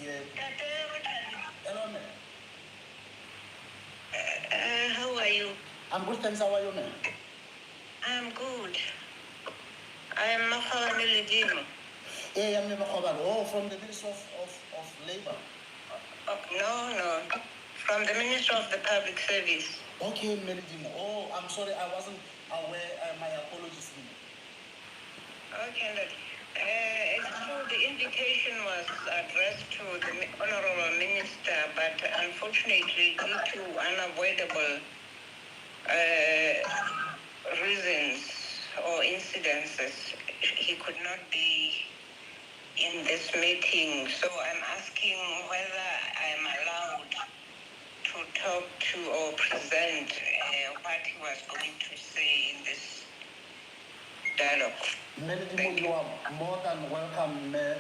here. Hello, ma'am. How are you? I'm good, thanks. How are you, ma'am? I'm good. I am Lelimo. Yeah, I'm from the Ministry of Labor. No. From the Ministry of the Public Service. Okay, Lelimo. Oh, I'm sorry, I wasn't aware. My apologies, ma'am. Okay, it's true the invitation was addressed to the Honorable Minister, but unfortunately, due to unavoidable reasons or incidences, he could not be in this meeting. So I'm asking whether I'm allowed to talk to or present what he was going to say in this dialogue. Lelimo, you are more than welcome, ma'am.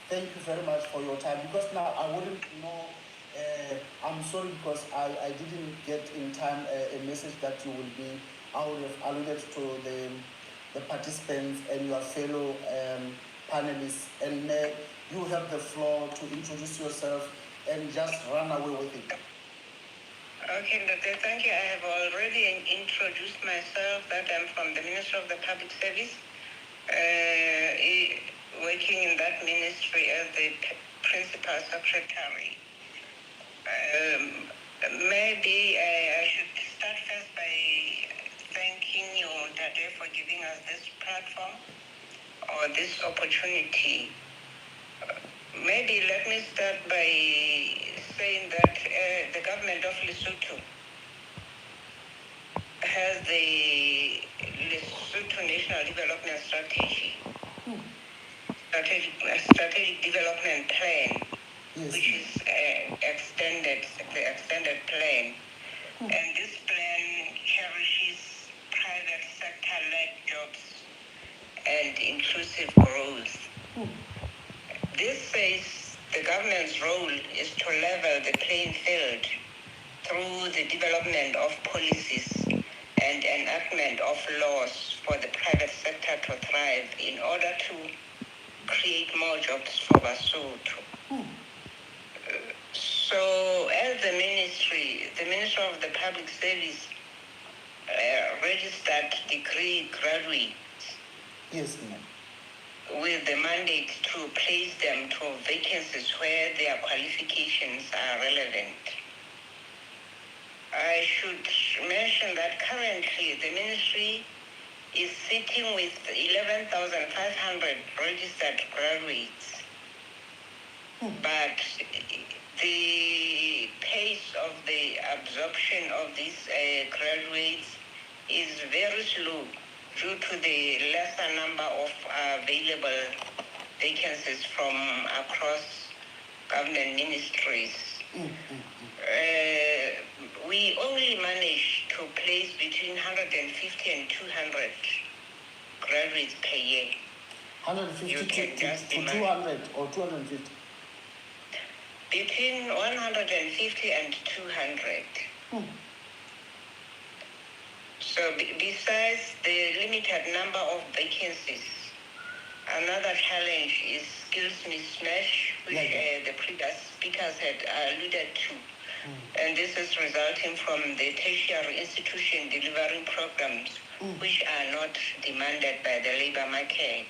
Thank you very much for your time. Because now I wouldn't know. I'm sorry because I didn't get in time a message that you will be. I would have alluded to the participants and your fellow panelists, and you have the floor to introduce yourself and just run away with it. Okay, Doctor, thank you. I have already introduced myself that I'm from the Ministry of the Public Service, working in that ministry as the Principal Secretary. Maybe I should start first by thanking you, Dade, for giving us this platform or this opportunity. Maybe let me start by saying that the government of Lesotho has the Lesotho National Development Strategy, strategic development plan, Yes. which is the extended plan. And this plan cherishes private sector-led jobs and inclusive growth. This says the government's role is to level the playing field through the development of policies and enactment of laws for the private sector to thrive in order to create more jobs for Basotho. So as the Ministry of the Public Service registered degree graduates, Yes, ma'am. with the mandate to place them to vacancies where their qualifications are relevant. I should mention that currently the ministry is sitting with 11,500 registered graduates, but the pace of the absorption of these graduates is very slow due to the lesser number of available vacancies from across government ministries. We only manage to place between 150 and 200 graduates per year. 150 to 200 or 250? Between 150 and 200. So besides the limited number of vacancies, another challenge is skills mismatch, which the previous speakers had alluded to. And this is resulting from the tertiary institution delivering programs which are not demanded by the labor market.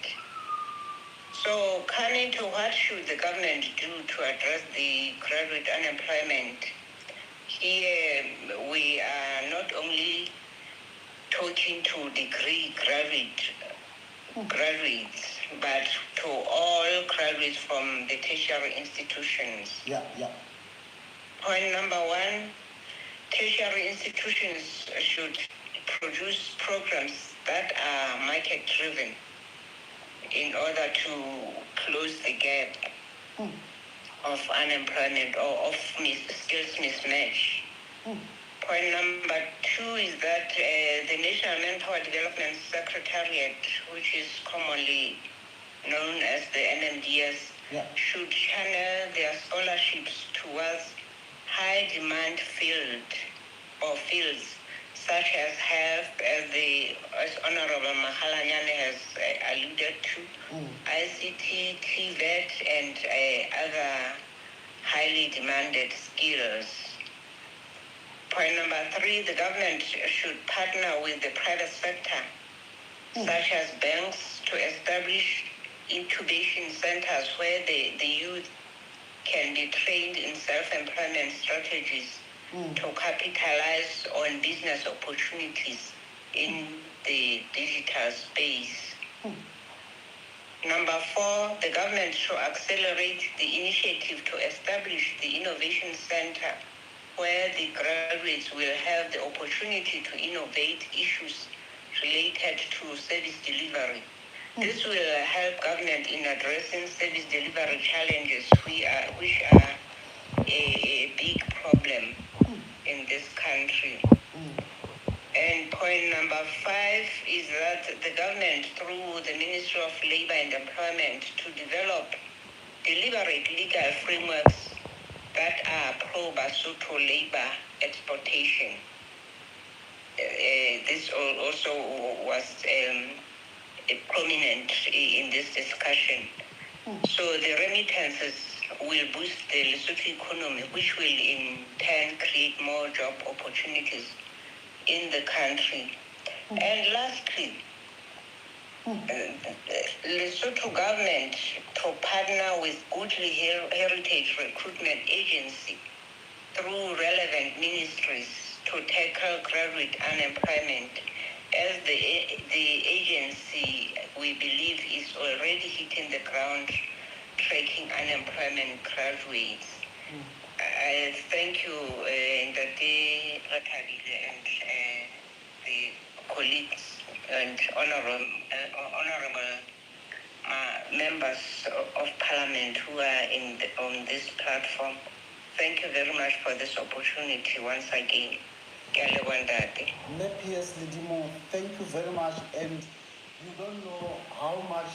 So coming to what should the government do to address the graduate unemployment, here we are not only talking to degree graduates, but to all graduates from the tertiary institutions. Yeah. Point number one, tertiary institutions should produce programs that are market-driven in order to close the gap of unemployment or of skills mismatch. Point number two is that the National Manpower Development Secretariat, which is commonly known as the NMDS, should channel their scholarships towards high-demand fields such as health, as Honorable Mahalanyane has alluded to, ICT, TVET, and other highly demanded skills. Point number 3, the government should partner with the private sector, such as banks, to establish incubation centers where the youth can be trained in self-employment strategies to capitalize on business opportunities in the digital space. Number 4, the government should accelerate the initiative to establish the innovation center where the graduates will have the opportunity to innovate issues related to service delivery. This will help government in addressing service delivery challenges, which are a big problem in this country. And point number 5 is that the government, through the Ministry of Labor and Employment, to develop deliberate legal frameworks that are pro-Basotho labor exploitation. This also was prominent in this discussion. So the remittances will boost the Lesotho economy, which will in turn create more job opportunities in the country. And lastly, Lesotho government to partner with Goodly Heritage Recruitment Agency through relevant ministries to tackle graduate unemployment, as the agency, we believe, is already hitting the ground tracking unemployment graduates. I thank you, Ndate Retha-Billy, and the colleagues and honorable members of parliament who are on this platform. Thank you very much for this opportunity once again. Yes, Lelimo, thank you very much. And you don't know how much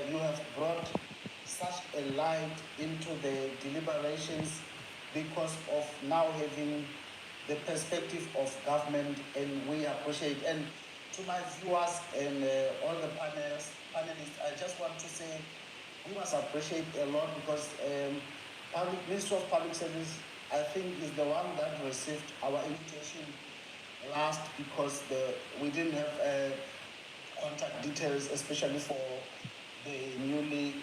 you have brought such a light into the deliberations because of now having the perspective of government, and we appreciate. And to my viewers and all the panelists, I just want to say we must appreciate a lot because Ministry of Public Service, I think, is the one that received our invitation last because we didn't have contact details, especially for the newly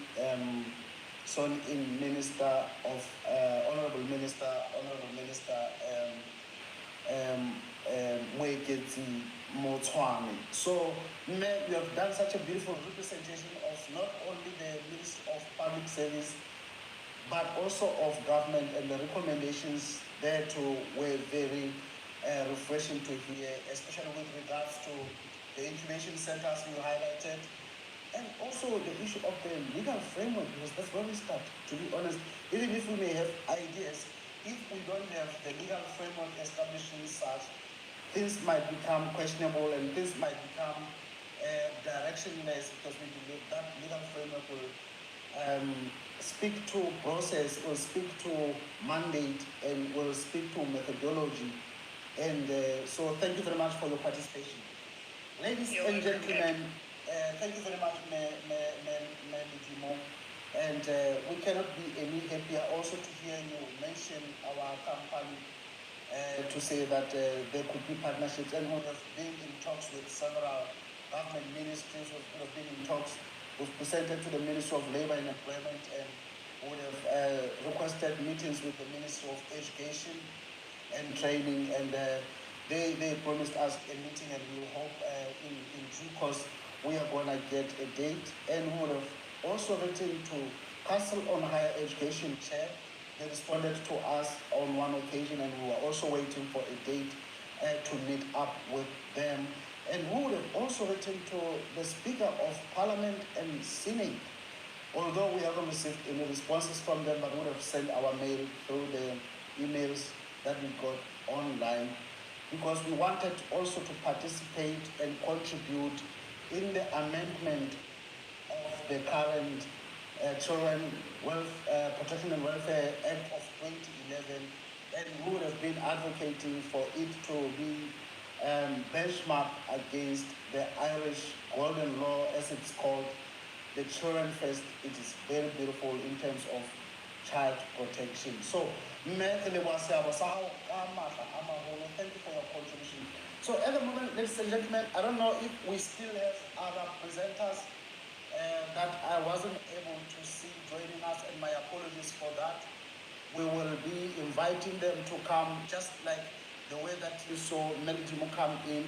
sworn in Minister of Honorable Minister Moeketsi. So we have done such a beautiful representation of not only the Ministry of Public Service but also of government, and the recommendations there too were very refreshing to hear, especially with regards to the incubation centers you highlighted, and also the issue of the legal framework, because that's where we start, to be honest. Even if we may have ideas, if we don't have the legal framework establishing such, things might become questionable and things might become directionless, because we believe that legal framework will speak to process, will speak to mandate, and will speak to methodology. And so thank you very much for your participation. Ladies and gentlemen, thank you very much, Lelimo. And we cannot be any happier also to hear you mention our company, to say that there could be partnerships, and we have been in talks with several government ministries, we have been in talks. We've presented to the Ministry of Labor and Employment, and would have requested meetings with the Ministry of Education and Training, and they promised us a meeting, and we hope in due course we are going to get a date. And we would have also written to Council on Higher Education Chair. They responded to us on one occasion, and we were also waiting for a date to meet up with them. And we would have also written to the Speaker of Parliament and Senate, although we haven't received any responses from them, but we would have sent our mail through the emails that we got online, because we wanted also to participate and contribute in the amendment of the current Children Protection and Welfare Act of 2011, and we would have been advocating for it to be benchmarked against the Irish Golden Law, as it's called, the Children First. It is very beautiful in terms of child protection. So, thank you for your contribution. So at the moment, ladies and gentlemen, I don't know if we still have other presenters that I wasn't able to see joining us, and my apologies for that. We will be inviting them to come, just like the way that you saw Lelimo come in.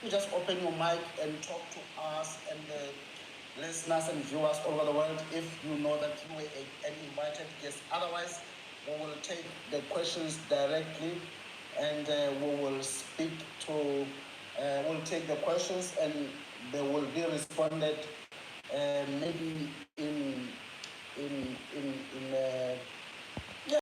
You just open your mic and talk to us and the listeners and viewers all over the world if you know that you were an invited guest. Otherwise, we will take the questions directly and we will speak to, we'll take the questions and they will be responded maybe in